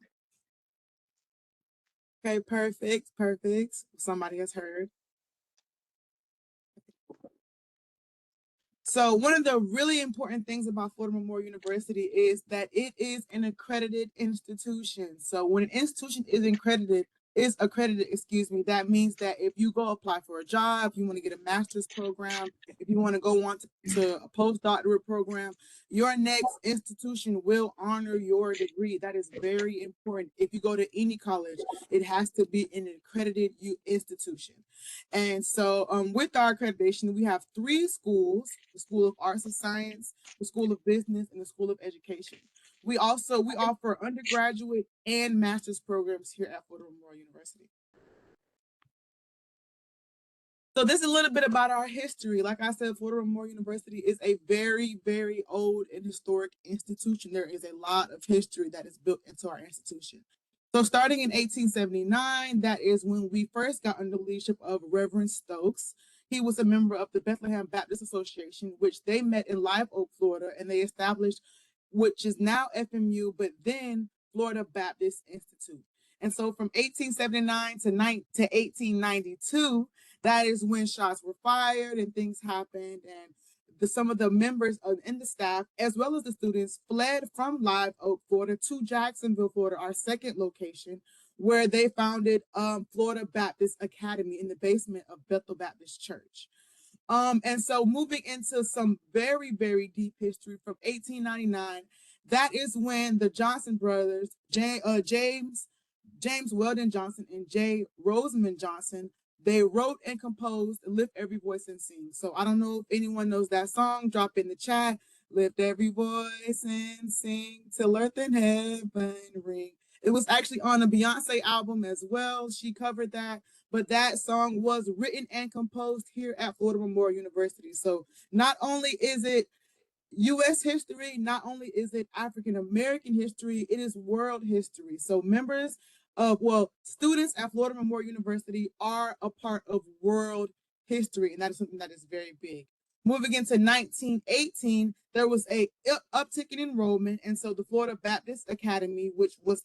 Okay, perfect. Somebody has heard. So one of the really important things about Florida Memorial University is that it is an accredited institution. So when an institution is accredited, that means that if you go apply for a job, if you want to get a master's program, if you want to go on to a postdoctorate program, your next institution will honor your degree. That is very important. If you go to any college, it has to be an accredited institution. And so with our accreditation, we have 3 schools: the School of Arts and Science, the School of Business, and the School of Education. We offer undergraduate and master's programs here at Florida Memorial University. So this is a little bit about our history. Like I said, Florida Memorial University is a very, very old and historic institution. There is a lot of history that is built into our institution. So starting in 1879, that is when we first got under the leadership of Reverend Stokes. He was a member of the Bethlehem Baptist Association, which they met in Live Oak, Florida, and they established, which is now FMU, but then Florida Baptist Institute. And so from 1879 to 1892, that is when shots were fired and things happened, and some of the members in the staff, as well as the students, fled from Live Oak, Florida to Jacksonville, Florida, our second location, where they founded Florida Baptist Academy in the basement of Bethel Baptist Church. And so moving into some very, very deep history, from 1899, that is when the Johnson brothers, James Weldon Johnson and J. Rosamond Johnson, they wrote and composed Lift Every Voice and Sing. So I don't know if anyone knows that song. Drop in the chat. Lift every voice and sing till earth and heaven ring. It was actually on a Beyonce album as well. She covered that. But that song was written and composed here at Florida Memorial University. So not only is it U.S. history, not only is it African American history, it is world history. So students at Florida Memorial University are a part of world history, and that is something that is very big. Moving into 1918, there was a uptick in enrollment, and so the Florida Baptist Academy, which was,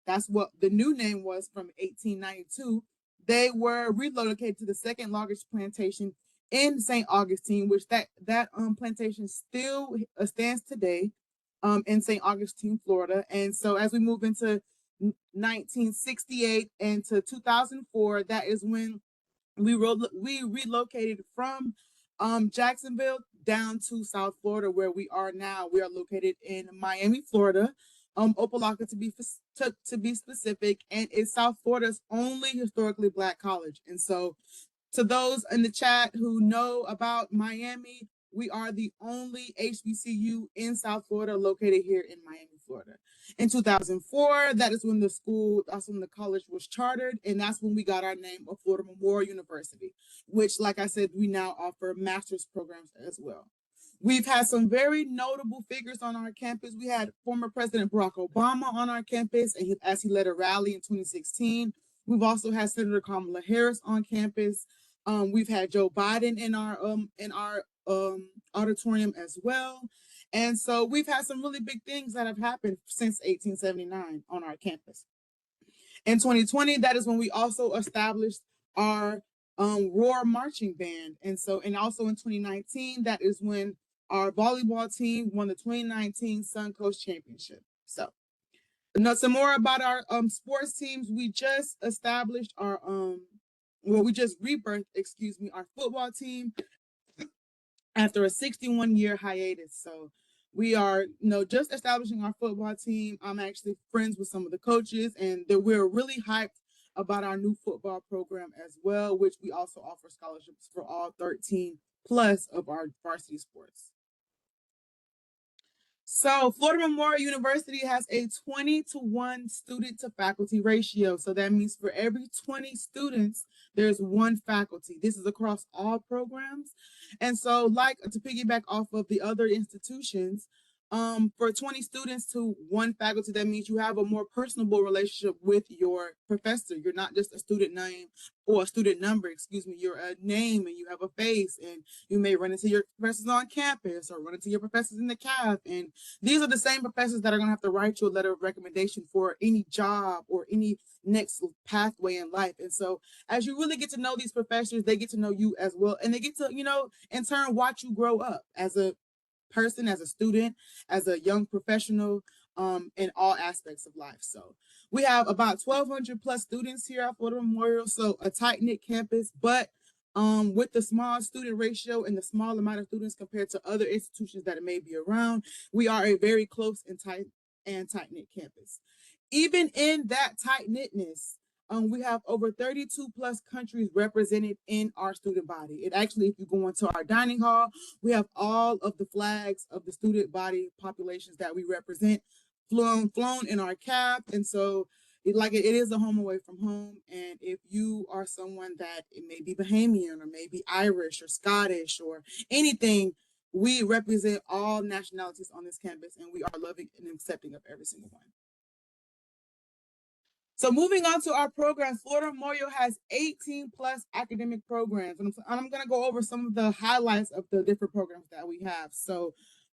that's what the new name was from 1892, they were relocated to the second largest plantation in St. Augustine, which that plantation still stands today in St. Augustine, Florida. And so as we move into 1968 and to 2004, that is when we relocated from Jacksonville down to South Florida, where we are now. We are located in Miami, Florida, Opelika to be specific, and it's South Florida's only historically Black college. And so, to those in the chat who know about Miami, we are the only HBCU in South Florida located here in Miami, Florida. In 2004, that's when the college was chartered, and that's when we got our name of Florida Memorial University, which, like I said, we now offer master's programs as well. We've had some very notable figures on our campus. We had former President Barack Obama on our campus, and as he led a rally in 2016. We've also had Senator Kamala Harris on campus. We've had Joe Biden in our auditorium as well. And so we've had some really big things that have happened since 1879 on our campus. In 2020, that is when we also established our Roar Marching Band. And also in 2019, that is when our volleyball team won the 2019 Sun Coast Championship. So some more about our sports teams. We just established our we just rebirthed, our football team after a 61-year hiatus. So we are, just establishing our football team. I'm actually friends with some of the coaches, and we're really hyped about our new football program as well, which we also offer scholarships for all 13 plus of our varsity sports. So Florida Memorial University has a 20-to-1 student to faculty ratio. So that means for every 20 students, there's one faculty. This is across all programs. And so to piggyback off of the other institutions, for 20 students to one faculty, that means you have a more personable relationship with your professor. You're not just a student name or a student number, you're a name and you have a face, and you may run into your professors on campus or run into your professors in the CAF. And these are the same professors that are gonna have to write you a letter of recommendation for any job or any next pathway in life. And so as you really get to know these professors, they get to know you as well. And they get to, in turn, watch you grow up as a person, as a student, as a young professional, in all aspects of life. So we have about 1,200 plus students here at Florida Memorial, so a tight-knit campus, but with the small student ratio and the small amount of students compared to other institutions that may be around, we are a very close and tight-knit campus. Even in that tight-knitness, we have over 32 plus countries represented in our student body. It actually, if you go into our dining hall, we have all of the flags of the student body populations that we represent flown in our cap. And so it is a home away from home. And if you are someone that it may be Bahamian or maybe Irish or Scottish or anything, we represent all nationalities on this campus, and we are loving and accepting of every single one. So moving on to our programs, Florida Memorial has 18 plus academic programs. And I'm going to go over some of the highlights of the different programs that we have. So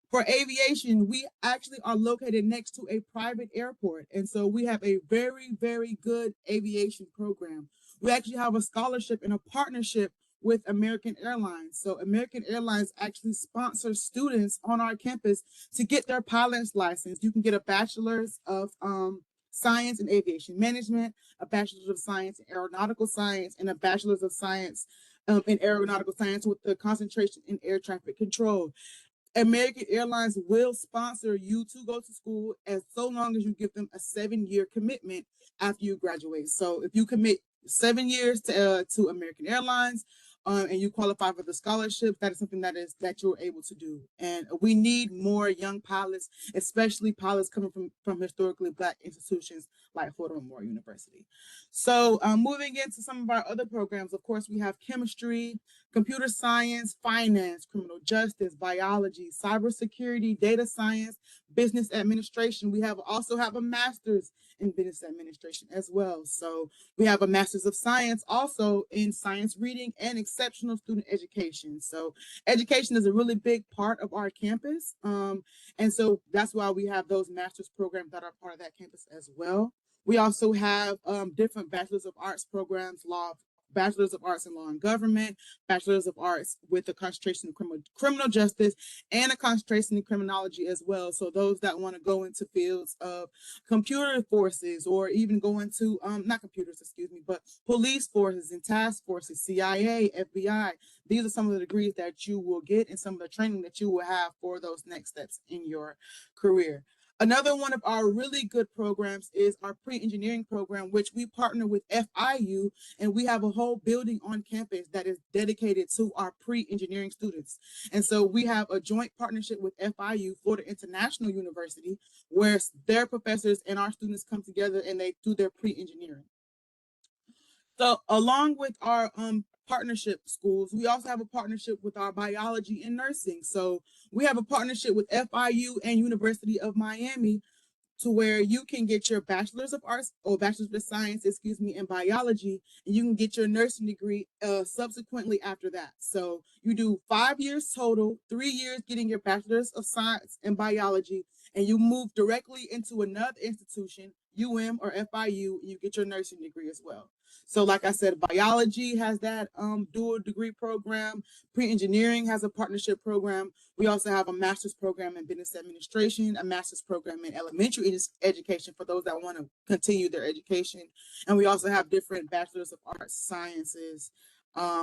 for aviation, we actually are located next to a private airport. And so we have a very, very good aviation program. We actually have a scholarship and a partnership with American Airlines. So American Airlines actually sponsors students on our campus to get their pilot's license. You can get a bachelor's of Science in Aviation Management, a Bachelor's of Science in Aeronautical Science, and a Bachelor's of Science in Aeronautical Science with the concentration in Air Traffic Control. American Airlines will sponsor you to go to school as so long as you give them a 7-year commitment after you graduate. So if you commit 7 years to American Airlines, and you qualify for the scholarship, that is something that you're able to do. And we need more young pilots, especially pilots coming from historically Black institutions like Florida Memorial University. So moving into some of our other programs, of course, we have chemistry, computer science, finance, criminal justice, biology, cybersecurity, data science, business administration. We also have a master's in business administration as well. So we have a master's of science also in science reading and exceptional student education. So education is a really big part of our campus. And so that's why we have those master's programs that are part of that campus as well. We also have different bachelor's of arts programs, bachelor's of arts in law and government, bachelor's of arts with a concentration in criminal justice and a concentration in criminology as well. So those that want to go into fields of computer forces or even go into, not computers, excuse me, but police forces and task forces, CIA, FBI. These are some of the degrees that you will get and some of the training that you will have for those next steps in your career. Another one of our really good programs is our pre-engineering program, which we partner with FIU, and we have a whole building on campus that is dedicated to our pre-engineering students. And so we have a joint partnership with FIU, Florida International University, where their professors and our students come together and they do their pre-engineering. So along with our partnership schools, we also have a partnership with our biology and nursing. So we have a partnership with FIU and University of Miami to where you can get your bachelor's of arts or bachelor's of science, excuse me, in biology, and you can get your nursing degree subsequently after that. So you do 5 years total, 3 years getting your bachelor's of science in biology, and you move directly into another institution, UM or FIU, and you get your nursing degree as well. So like I said, biology has that dual degree program. Pre-engineering has a partnership program. We also have a master's program in business administration, a master's program in elementary education for those that want to continue their education. And we also have different bachelors of arts sciences.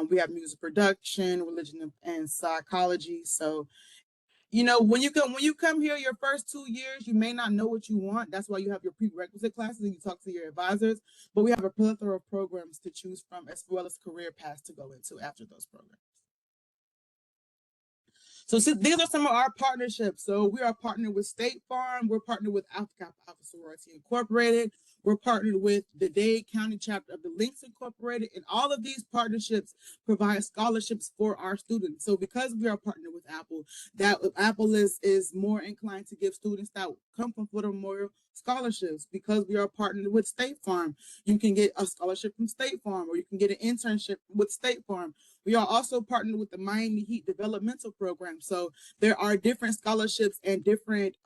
We have music production, religion and psychology. So when you come here your first 2 years, you may not know what you want. That's why you have your prerequisite classes and you talk to your advisors. But we have a plethora of programs to choose from, as well as career paths to go into after those programs. So these are some of our partnerships. So we are partnered with State Farm. We're partnered with Alpha Kappa Alpha Sorority Incorporated. We're partnered with the Dade County chapter of the Links Incorporated. And all of these partnerships provide scholarships for our students. So because we are partnered with Apple, that Apple is more inclined to give students that come from Florida Memorial scholarships. Because we are partnered with State Farm, you can get a scholarship from State Farm, or you can get an internship with State Farm. We are also partnered with the Miami Heat Developmental Program. So there are different scholarships and different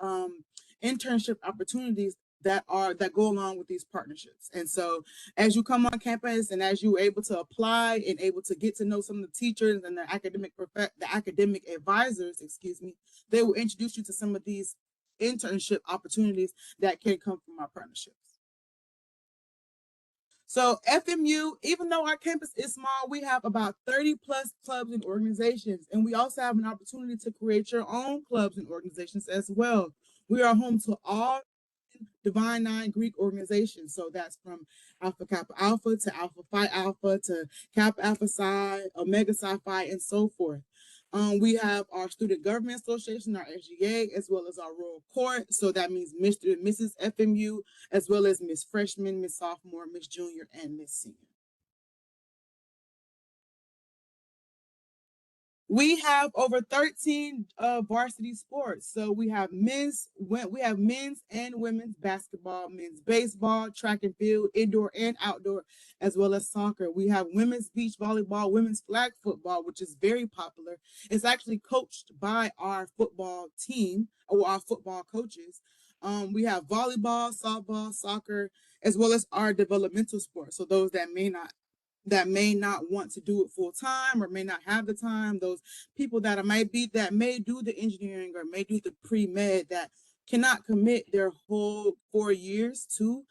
internship opportunities that go along with these partnerships. And so as you come on campus and as you're able to apply and able to get to know some of the teachers and the academic advisors, they will introduce you to some of these internship opportunities that can come from our partnerships. So FMU, even though our campus is small, we have about 30 plus clubs and organizations. And we also have an opportunity to create your own clubs and organizations as well. We are home to all Divine Nine Greek organizations. So that's from Alpha Kappa Alpha to Alpha Phi Alpha to Kappa Alpha Psi, Omega Psi Phi, and so forth. We have our Student Government Association, our SGA, as well as our Royal Court. So that means Mr. and Mrs. FMU, as well as Miss Freshman, Miss Sophomore, Miss Junior, and Miss Senior. We have over 13 varsity sports. So we have men's and women's basketball, men's baseball, track and field, indoor and outdoor, as well as soccer. We have women's beach volleyball, women's flag football, which is very popular. It's actually coached by our football team or our football coaches. We have volleyball, softball, soccer, as well as our developmental sports. So those that may not want to do it full time or may not have the time, those people that may do the engineering or may do the pre-med that cannot commit their whole 4 years to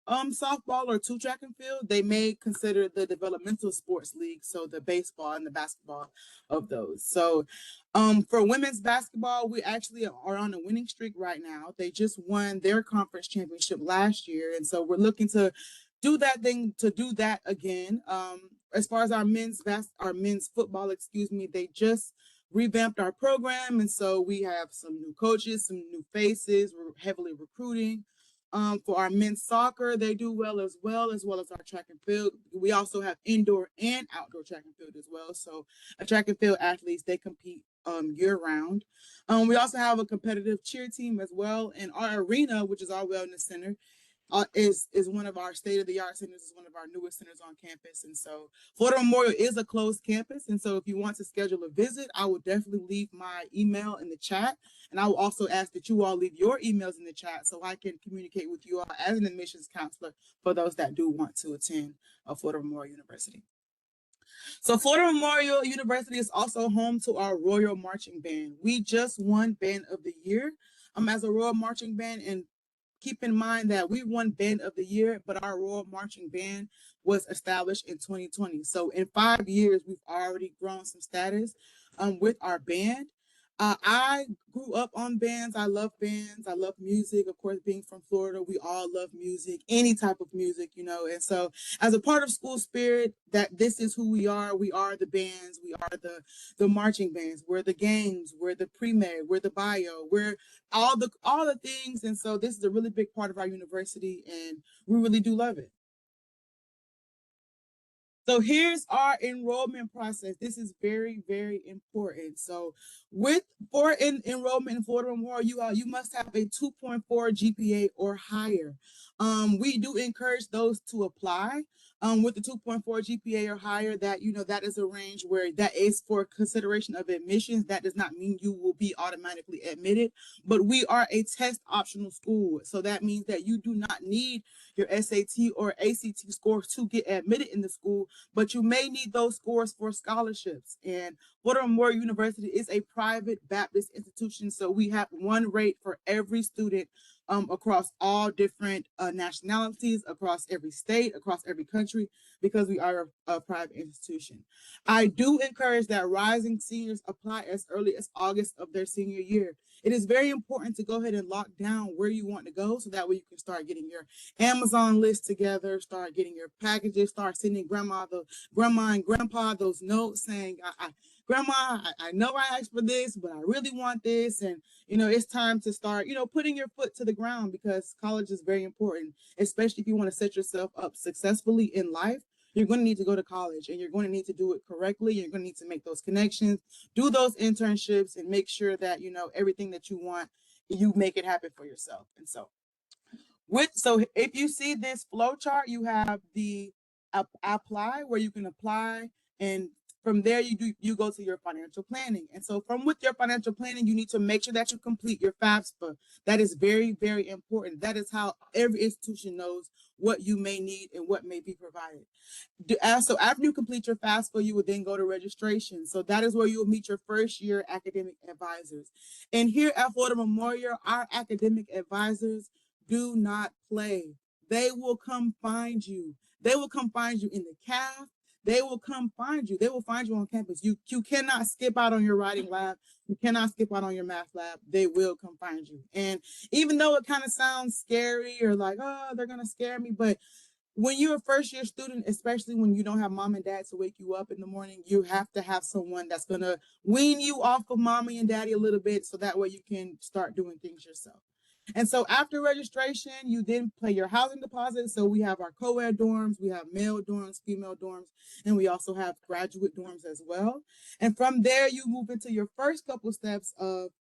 softball or to track and field, they may consider the developmental sports league, so the baseball and the basketball of those. So for women's basketball, we actually are on a winning streak right now. They just won their conference championship last year, and so we're looking to do that again. As far as our men's football, they just revamped our program, and so we have some new coaches, some new faces. We're heavily recruiting. For our men's soccer, they do well as our track and field. We also have indoor and outdoor track and field as well. So our track and field athletes, they compete year round. We also have a competitive cheer team as well. And our arena, which is our wellness center, is one of our state-of-the-art centers, is one of our newest centers on campus. And so Florida Memorial is a closed campus. And so if you want to schedule a visit, I will definitely leave my email in the chat. And I will also ask that you all leave your emails in the chat so I can communicate with you all as an admissions counselor for those that do want to attend Florida Memorial University. So Florida Memorial University is also home to our Royal Marching Band. We just won Band of the Year as a Royal Marching Band, and keep in mind that we won Band of the Year, but our Royal Marching Band was established in 2020. So in 5 years, we've already grown some status with our band. I grew up on bands. I love bands. I love music. Of course, being from Florida, we all love music, any type of music, you know. And so as a part of school spirit, that this is who we are. We are the bands. We are the marching bands. We're the games. We're the pre-med. We're the bio. We're all the things. And so this is a really big part of our university, and we really do love it. So here's our enrollment process. This is very, very important. So for enrollment in Florida Memorial, you must have a 2.4 GPA or higher. We do encourage those to apply with the 2.4 GPA or higher. That, you know, that is a range where that is for consideration of admissions. That does not mean you will be automatically admitted, but we are a test optional school. So that means that you do not need your SAT or ACT scores to get admitted in the school, but you may need those scores for scholarships. And Florida Memorial University is a private Baptist institution, so we have one rate for every student across all different nationalities, across every state, across every country, because we are a private institution. I do encourage that rising seniors apply as early as August of their senior year. It is very important to go ahead and lock down where you want to go, so that way you can start getting your Amazon list together, start getting your packages, start sending grandma and grandpa those notes saying, Grandma, I know I asked for this, but I really want this. And, you know, it's time to start, you know, putting your foot to the ground, because college is very important, especially if you want to set yourself up successfully in life. You're going to need to go to college, and you're going to need to do it correctly. You're going to need to make those connections, do those internships, and make sure that, you know, everything that you want, you make it happen for yourself. And so if you see this flow chart, you have the apply, where you can apply, and from there you go to your financial planning. And so with your financial planning, you need to make sure that you complete your FAFSA. That is very, very important. That is how every institution knows what you may need and what may be provided. So after you complete your FAFSA, you will then go to registration. So that is where you will meet your first year academic advisors. And here at Florida Memorial, our academic advisors do not play. They will come find you. They will come find you in the CAF. They will come find you. They will find you on campus. You cannot skip out on your writing lab. You cannot skip out on your math lab. They will come find you. And even though it kind of sounds scary, or like, oh, they're going to scare me, but when you're a first year student, especially when you don't have mom and dad to wake you up in the morning, you have to have someone that's going to wean you off of mommy and daddy a little bit, so that way you can start doing things yourself. And so after registration, you then pay your housing deposit. So we have our co-ed dorms, we have male dorms, female dorms, and we also have graduate dorms as well. And from there, you move into your first couple steps of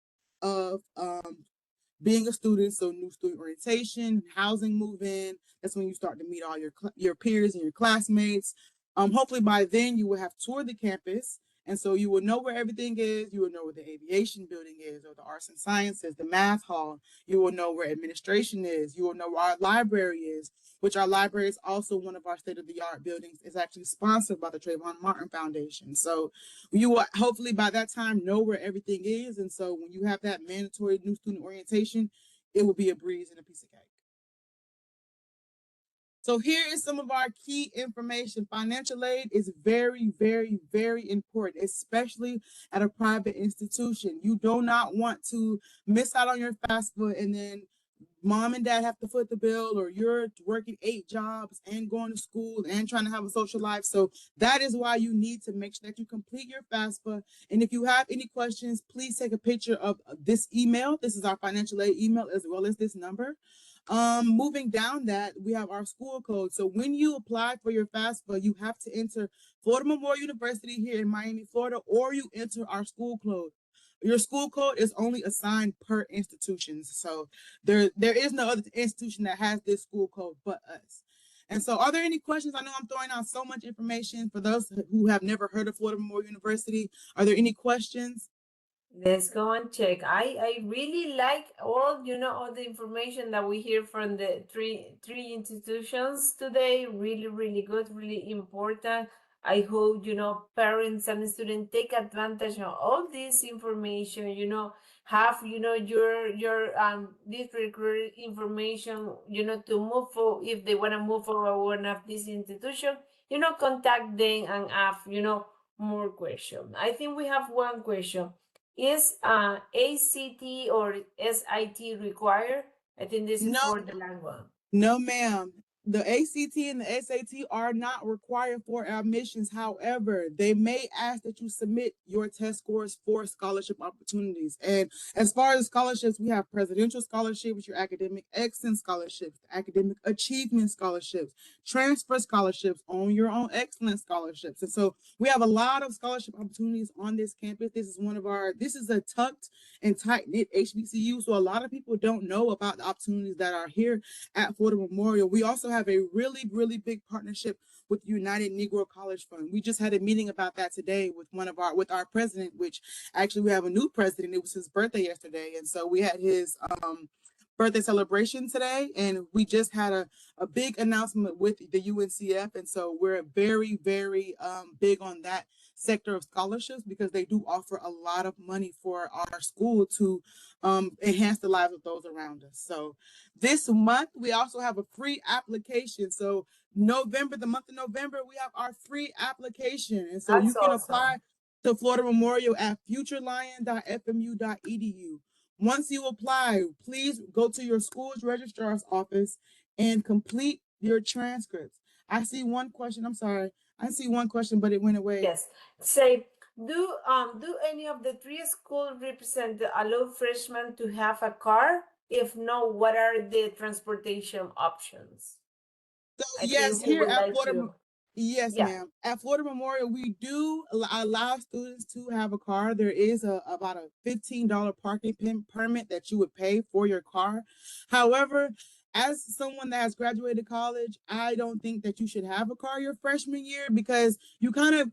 being a student. So new student orientation, housing move-in. That's when you start to meet all your peers and your classmates. Hopefully by then you will have toured the campus. And so you will know where everything is. You will know where the aviation building is, or the arts and sciences, the math hall. You will know where administration is. You will know where our library is, which our library is also one of our state-of-the-art buildings. Is actually sponsored by the Trayvon Martin Foundation. So you will hopefully by that time know where everything is. And so when you have that mandatory new student orientation, it will be a breeze and a piece of cake. So here is some of our key information. Financial aid is very, very, very important, especially at a private institution. You do not want to miss out on your FAFSA, and then mom and dad have to foot the bill, or you're working 8 jobs and going to school and trying to have a social life. So that is why you need to make sure that you complete your FAFSA. And if you have any questions, please take a picture of this email. This is our financial aid email, as well as this number. Moving down that, we have our school code. So when you apply for your FAFSA, you have to enter Florida Memorial University here in Miami, Florida, or you enter our school code. your school code is only assigned per institution. So there is no other institution that has this school code but us. And so, are there any questions? I know I'm throwing out so much information for those who have never heard of Florida Memorial University. Are there any questions? Let's go and check. I really like all the information that we hear from the three institutions today. Really, really good, really important. I hope parents and students take advantage of all this information. Have your district information. To move for if they want to move for one of these institutions. Contact them and ask more questions. I think we have one question. Is ACT or SIT required? I think this is No, for the last one. no, ma'am. The ACT and the SAT are not required for admissions. However, they may ask that you submit your test scores for scholarship opportunities. And as far as scholarships, we have presidential scholarships, your academic excellence scholarships, academic achievement scholarships, transfer scholarships, on your own excellence scholarships. And so we have a lot of scholarship opportunities on this campus. This is a tucked and tight knit HBCU. So a lot of people don't know about the opportunities that are here at Florida Memorial. We also have a really, really big partnership with United Negro College Fund. We just had a meeting about that today with our president, which actually we have a new president. It was his birthday yesterday. And so we had his birthday celebration today, and we just had a big announcement with the UNCF. And so we're very, very big on that sector of scholarships because they do offer a lot of money for our school to enhance the lives of those around us. So this month, we also have a free application. So the month of November, we have our free application. And so you That's can awesome. apply to Florida Memorial at futurelion.fmu.edu. Once you apply, please go to your school's registrar's office and complete your transcripts. I see one question. I'm sorry. I see one question, but it went away. Yes. Say, do any of the three schools represent allow freshmen to have a car? If no, what are the transportation options? So I yes, think he here would at like Florida, to. yes, Yeah. ma'am. At Florida Memorial, we do allow students to have a car. There is about a $15 parking permit that you would pay for your car. However, as someone that has graduated college, I don't think that you should have a car your freshman year because you kind of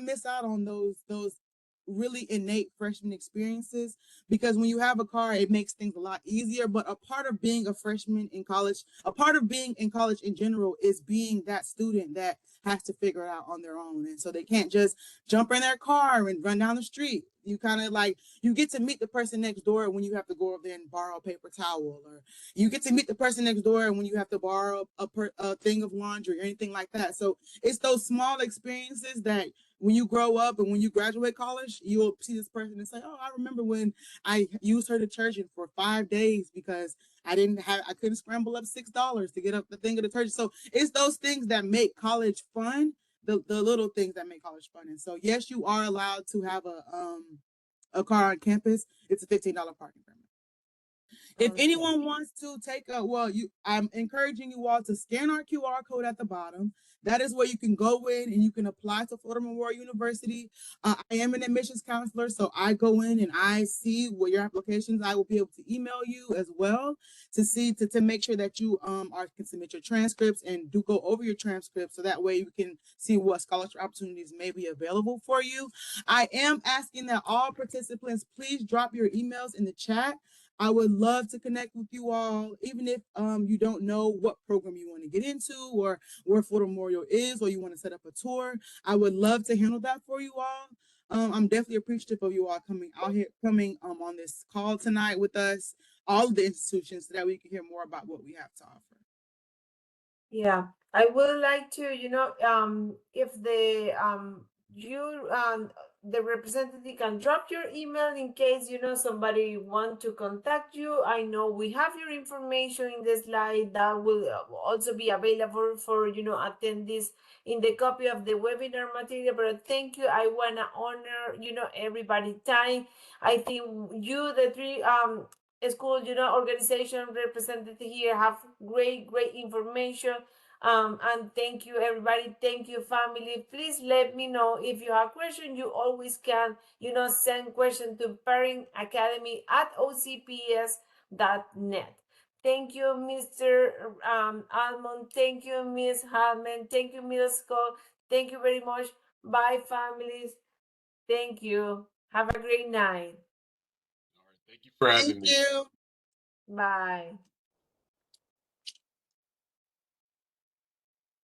miss out on those really innate freshman experiences, because when you have a car, it makes things a lot easier. But a part of being a freshman in college, a part of being in college in general, is being that student that has to figure it out on their own. And so they can't just jump in their car and run down the street. You kind of you get to meet the person next door when you have to go over there and borrow a paper towel, or you get to meet the person next door when you have to borrow a thing of laundry or anything like that. So it's those small experiences that when you grow up and when you graduate college, you'll see this person and say, "Oh, I remember when I used her detergent for 5 days because I couldn't scramble up $6 to get up the thing of detergent." So it's those things that make college fun, the little things that make college fun. And so yes, you are allowed to have a car on campus. It's a $15 parking permit. If Okay. anyone wants to I'm encouraging you all to scan our QR code at the bottom. That is where you can go in and you can apply to Florida Memorial University. I am an admissions counselor, so I go in and I see what your applications. I will be able to email you as well to make sure that you can submit your transcripts and do go over your transcripts, so that way you can see what scholarship opportunities may be available for you. I am asking that all participants please drop your emails in the chat. I would love to connect with you all, even if you don't know what program you want to get into or where Florida Memorial is, or you want to set up a tour. I would love to handle that for you all. I'm definitely appreciative of you all coming on this call tonight with us, all of the institutions, so that we can hear more about what we have to offer. Yeah, I would like to, if the representative can drop your email in case, somebody want to contact you. I know we have your information in the slide that will also be available for, attend this in the copy of the webinar material. But thank you. I want to honor, everybody's time. I think the three, school, organization represented here have great information. And thank you, everybody. Thank you, family. Please let me know if you have questions. You always can, send questions to parentingacademy@ocps.net. Thank you, Mr. Almond. Thank you, Miss Hallman. Thank you, Middle School. Thank you very much. Bye, families. Thank you. Have a great night. All right, thank you for Thank having me. you. Bye.